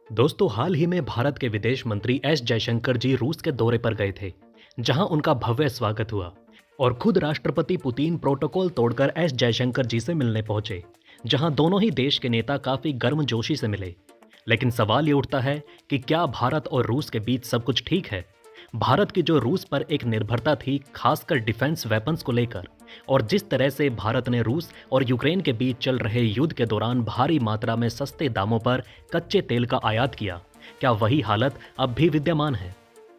दोस्तों, हाल ही में भारत के विदेश मंत्री एस जयशंकर जी रूस के दौरे पर गए थे, जहां उनका भव्य स्वागत हुआ। और खुद राष्ट्रपति पुतिन प्रोटोकॉल तोड़कर एस जयशंकर जी से मिलने पहुंचे, जहां दोनों ही देश के नेता काफी गर्मजोशी से मिले। लेकिन सवाल ये उठता है कि क्या भारत और रूस के बीच सब कुछ ठीक है? भारत की जो रूस पर एक निर्भरता थी, खासकर डिफेंस वेपन्स को लेकर, और जिस तरह से भारत ने रूस और यूक्रेन के बीच चल रहे युद्ध के दौरान भारी मात्रा में सस्ते दामों पर कच्चे तेल का आयात किया, क्या वही हालत अब भी विद्यमान है?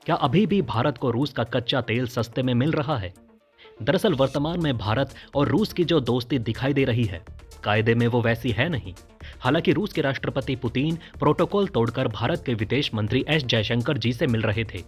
क्या अभी भी भारत को रूस का कच्चा तेल सस्ते में मिल रहा है? दरअसल वर्तमान में भारत और रूस की जो दोस्ती दिखाई दे रही है, कायदे में वो वैसी है नहीं। हालांकि रूस के राष्ट्रपति पुतिन प्रोटोकॉल तोड़कर भारत के विदेश मंत्री एस जयशंकर जी से मिल रहे थे,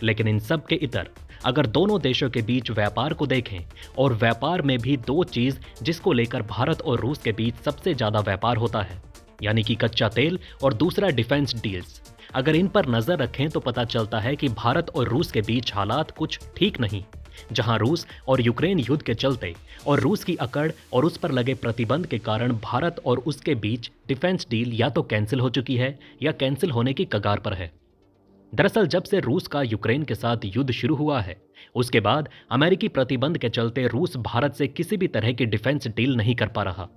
लेकिन इन सब के इतर अगर दोनों देशों के बीच व्यापार को देखें, और व्यापार में भी दो चीज जिसको लेकर भारत और रूस के बीच सबसे ज्यादा व्यापार होता है, यानी कि कच्चा तेल और दूसरा डिफेंस डील्स, अगर इन पर नजर रखें तो पता चलता है कि भारत और रूस के बीच हालात कुछ ठीक नहीं। जहां रूस और यूक्रेन युद्ध के चलते और रूस की अकड़ और उस पर लगे प्रतिबंध के कारण भारत और उसके बीच डिफेंस डील या तो कैंसिल हो चुकी है या कैंसिल होने की कगार पर है। दरअसल जब से रूस का यूक्रेन के साथ युद्ध शुरू हुआ है, उसके बाद अमेरिकी प्रतिबंध के चलते रूस भारत से किसी भी तरह की डिफेंस डील नहीं कर पा रहा।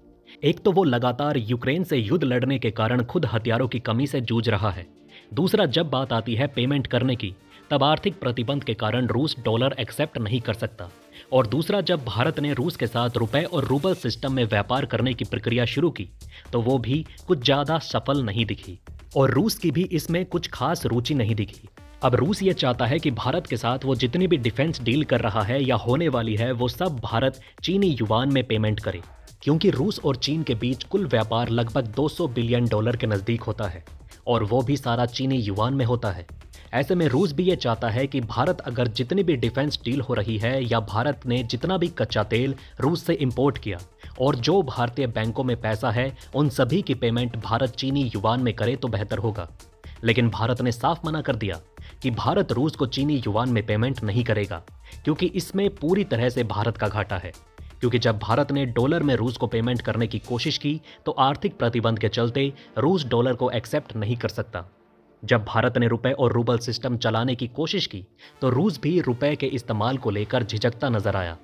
एक तो वो लगातार यूक्रेन से युद्ध लड़ने के कारण खुद हथियारों की कमी से जूझ रहा है। दूसरा, जब बात आती है पेमेंट करने की, तब आर्थिक प्रतिबंध के कारण रूस डॉलर एक्सेप्ट नहीं कर सकता। और दूसरा, जब भारत ने रूस के साथ रुपए और रूबल सिस्टम में व्यापार करने की प्रक्रिया शुरू की, तो वो भी कुछ ज्यादा सफल नहीं दिखी और रूस की भी इसमें कुछ खास रुचि नहीं दिखी। अब रूस ये चाहता है कि भारत के साथ वो जितनी भी डिफेंस डील कर रहा है या होने वाली है, वो सब भारत चीनी युआन में पेमेंट करे, क्योंकि रूस और चीन के बीच कुल व्यापार लगभग 200 बिलियन डॉलर के नजदीक होता है, और वो भी सारा चीनी युआन में होता है। ऐसे में रूस भी ये चाहता है कि भारत अगर जितनी भी डिफेंस डील हो रही है या भारत ने जितना भी कच्चा तेल रूस से इंपोर्ट किया और जो भारतीय बैंकों में पैसा है, उन सभी की पेमेंट भारत चीनी युआन में करे तो बेहतर होगा। लेकिन भारत ने साफ मना कर दिया कि भारत रूस को चीनी युआन में पेमेंट नहीं करेगा, क्योंकि इसमें पूरी तरह से भारत का घाटा है। क्योंकि जब भारत ने डॉलर में रूस को पेमेंट करने की कोशिश की, तो आर्थिक प्रतिबंध के चलते रूस डॉलर को एक्सेप्ट नहीं कर सकता। जब भारत ने रुपए और रूबल सिस्टम चलाने की कोशिश की, तो रूस भी रुपए के इस्तेमाल को लेकर झिझकता नजर आया।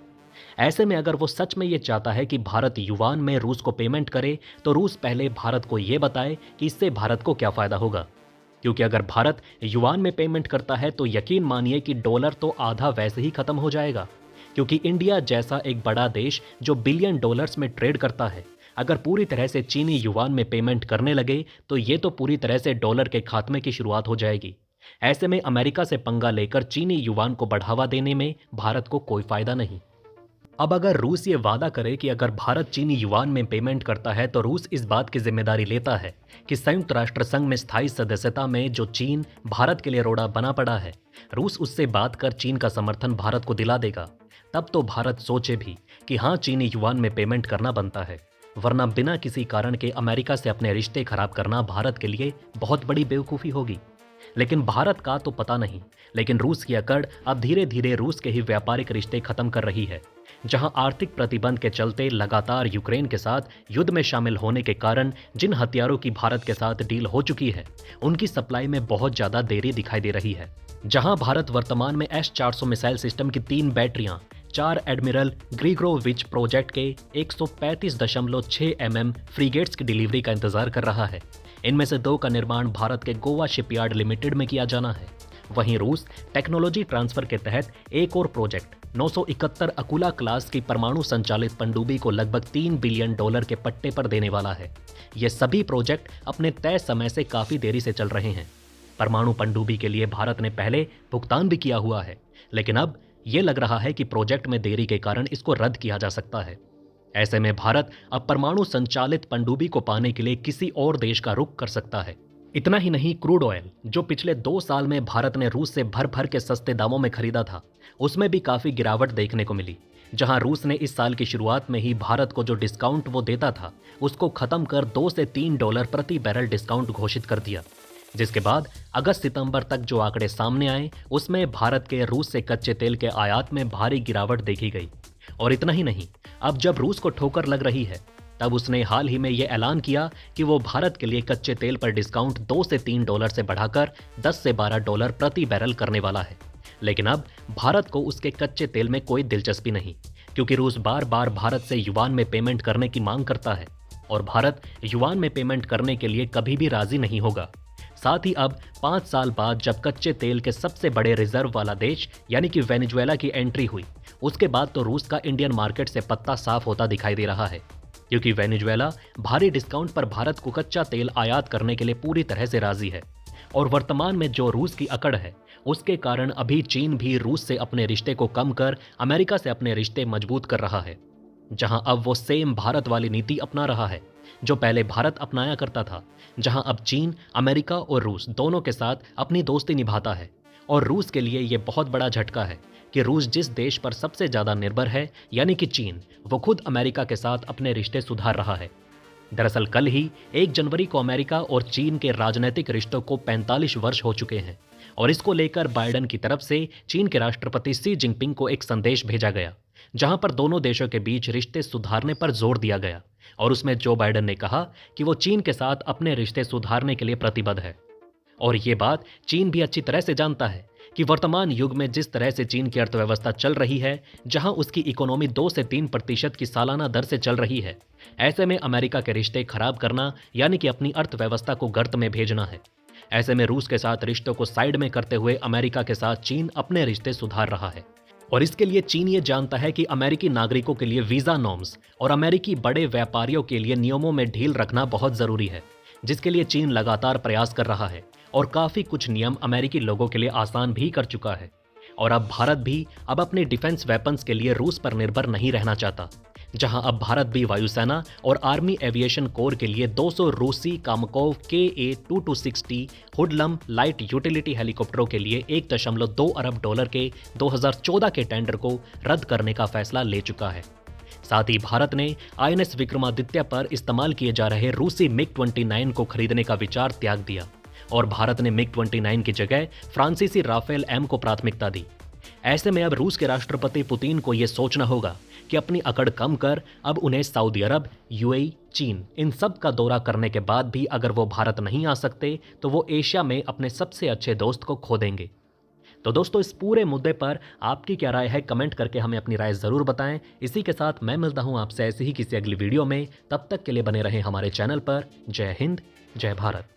ऐसे में अगर वो सच में ये चाहता है कि भारत युआन में रूस को पेमेंट करे, तो रूस पहले भारत को ये बताए कि इससे भारत को क्या फायदा होगा। क्योंकि अगर भारत युआन में पेमेंट करता है, तो यकीन मानिए कि डॉलर तो आधा वैसे ही खत्म हो जाएगा। क्योंकि इंडिया जैसा एक बड़ा देश जो बिलियन डॉलर्स में ट्रेड करता है, अगर पूरी तरह से चीनी युआन में पेमेंट करने लगे, तो ये तो पूरी तरह से डॉलर के खात्मे की शुरुआत हो जाएगी। ऐसे में अमेरिका से पंगा लेकर चीनी युआन को बढ़ावा देने में भारत को कोई फायदा नहीं। अब अगर रूस ये वादा करे कि अगर भारत चीनी युआन में पेमेंट करता है, तो रूस इस बात की जिम्मेदारी लेता है कि संयुक्त राष्ट्र संघ में स्थायी सदस्यता में जो चीन भारत के लिए रोड़ा बना पड़ा है, रूस उससे बात कर चीन का समर्थन भारत को दिला देगा। तब तो भारत सोचे भी कि हाँ, चीनी युआन में पेमेंट करना बनता है, वरना बिना किसी कारण के अमेरिका से अपने रिश्ते खराब करना भारत के लिए बहुत बड़ी बेवकूफ़ी होगी। लेकिन भारत का तो पता नहीं, लेकिन रूस की अकड़ अब धीरे धीरे रूस के ही व्यापारिक रिश्ते खत्म कर रही है। जहां आर्थिक प्रतिबंध के चलते लगातार यूक्रेन के साथ युद्ध में शामिल होने के कारण जिन हथियारों की भारत के साथ डील हो चुकी है, उनकी सप्लाई में बहुत ज्यादा देरी दिखाई दे रही है। जहां भारत वर्तमान में S-400 मिसाइल सिस्टम की 3 बैटरियां 4 एडमिरल ग्रिगोरोविच प्रोजेक्ट के 135.6 फ्रीगेट्स की डिलीवरी का इंतजार कर रहा है। इनमें से 2 का निर्माण भारत के गोवा शिपयार्ड लिमिटेड में किया जाना है। वहीं रूस टेक्नोलॉजी ट्रांसफर के तहत एक और प्रोजेक्ट 971 अकुला क्लास की परमाणु संचालित पनडुब्बी को लगभग $3 बिलियन के पट्टे पर देने वाला है। ये सभी प्रोजेक्ट अपने तय समय से काफी देरी से चल रहे हैं। परमाणु पनडुब्बी के लिए भारत ने पहले भुगतान भी किया हुआ है, लेकिन अब ये लग रहा है कि प्रोजेक्ट में देरी के कारण इसको रद्द किया जा सकता है। ऐसे में भारत अब परमाणु संचालित पनडुब्बी को पाने के लिए किसी और देश का रुख कर सकता है। इतना ही नहीं, क्रूड ऑयल जो पिछले 2 साल में भारत ने रूस से भर भर के सस्ते दामों में खरीदा था, उसमें भी काफी गिरावट देखने को मिली। जहां रूस ने इस साल की शुरुआत में ही भारत को जो डिस्काउंट वो देता था, उसको खत्म कर $2 से $3 प्रति बैरल डिस्काउंट घोषित कर दिया। जिसके बाद अगस्त सितंबर तक जो आंकड़े सामने आए, उसमें भारत के रूस से कच्चे तेल के आयात में भारी गिरावट देखी गई। और इतना ही नहीं, अब जब रूस को ठोकर लग रही है, तब उसने हाल ही में ये ऐलान किया कि वो भारत के लिए कच्चे तेल पर डिस्काउंट $2 से $3 से बढ़ाकर $10 से $12 प्रति बैरल करने वाला है। लेकिन अब भारत को उसके कच्चे तेल में कोई दिलचस्पी नहीं, क्योंकि रूस बार बार भारत से युआन में पेमेंट करने की मांग करता है और भारत युआन में पेमेंट करने के लिए कभी भी राजी नहीं होगा। साथ ही अब 5 साल बाद जब कच्चे तेल के सबसे बड़े रिजर्व वाला देश यानी कि वेनेजुएला की एंट्री हुई, उसके बाद तो रूस का इंडियन मार्केट से पत्ता साफ होता दिखाई दे रहा है, क्योंकि वेनेजुएला भारी डिस्काउंट पर भारत को कच्चा तेल आयात करने के लिए पूरी तरह से राजी है। और वर्तमान में जो रूस की अकड़ है, उसके कारण अभी चीन भी रूस से अपने रिश्ते को कम कर अमेरिका से अपने रिश्ते मजबूत कर रहा है, जहां अब वो सेम भारत वाली नीति अपना रहा है जो पहले भारत अपनाया करता था, जहां अब चीन, अमेरिका और रूस दोनों के साथ अपनी दोस्ती निभाता है। और रूस के लिए यह बहुत बड़ा झटका है कि रूस जिस देश पर सबसे ज्यादा निर्भर है यानी कि चीन, वो खुद अमेरिका के साथ अपने रिश्ते सुधार रहा है। दरअसल कल ही 1 जनवरी को अमेरिका और चीन के राजनीतिक रिश्तों को 45 वर्ष हो चुके हैं और इसको लेकर बाइडेन की तरफ से चीन के राष्ट्रपति शी जिनपिंग को एक संदेश भेजा गया, जहां पर दोनों देशों के बीच रिश्ते सुधारने पर जोर दिया गया। और उसमें जो बाइडेन ने कहा कि वो चीन के साथ अपने रिश्ते सुधारने के लिए प्रतिबद्ध है। और ये बात चीन भी अच्छी तरह से जानता है कि वर्तमान युग में जिस तरह से चीन की अर्थव्यवस्था चल रही है, जहां उसकी इकोनॉमी 2 से 3% की सालाना दर से चल रही है, ऐसे में अमेरिका के रिश्ते खराब करना यानी कि अपनी अर्थव्यवस्था को गर्त में भेजना है। ऐसे में रूस के साथ रिश्तों को साइड में करते हुए अमेरिका के साथ चीन अपने रिश्ते सुधार रहा है। और इसके लिए चीन ये जानता है कि अमेरिकी नागरिकों के लिए वीजा नॉर्म्स और अमेरिकी बड़े व्यापारियों के लिए नियमों में ढील रखना बहुत जरूरी है, जिसके लिए चीन लगातार प्रयास कर रहा है और काफी कुछ नियम अमेरिकी लोगों के लिए आसान भी कर चुका है। और अब भारत भी अब अपने डिफेंस वेपन्स के लिए रूस पर निर्भर नहीं रहना चाहता, जहां अब भारत भी वायुसेना और आर्मी एविएशन कोर के लिए 200 रूसी कामकोव KA-2260 हुडलम लाइट यूटिलिटी हेलीकॉप्टरों के लिए $1.2 अरब के 2014 के टेंडर को रद्द करने का फैसला ले चुका है। साथ ही भारत ने INS विक्रमादित्य पर इस्तेमाल किए जा रहे रूसी MiG-29 को खरीदने का विचार त्याग दिया और भारत ने MiG-29 की जगह फ्रांसीसी राफेल M को प्राथमिकता दी। ऐसे में अब रूस के राष्ट्रपति पुतिन को यह सोचना होगा कि अपनी अकड़ कम कर अब उन्हें सऊदी अरब, UAE, चीन इन सब का दौरा करने के बाद भी अगर वो भारत नहीं आ सकते तो वो एशिया में अपने सबसे अच्छे दोस्त को खो देंगे। तो दोस्तों, इस पूरे मुद्दे पर आपकी क्या राय है, कमेंट करके हमें अपनी राय जरूर बताएं। इसी के साथ मैं मिलता हूं आपसे ऐसे ही किसी अगली वीडियो में। तब तक के लिए बने रहें हमारे चैनल पर। जय हिंद, जय भारत।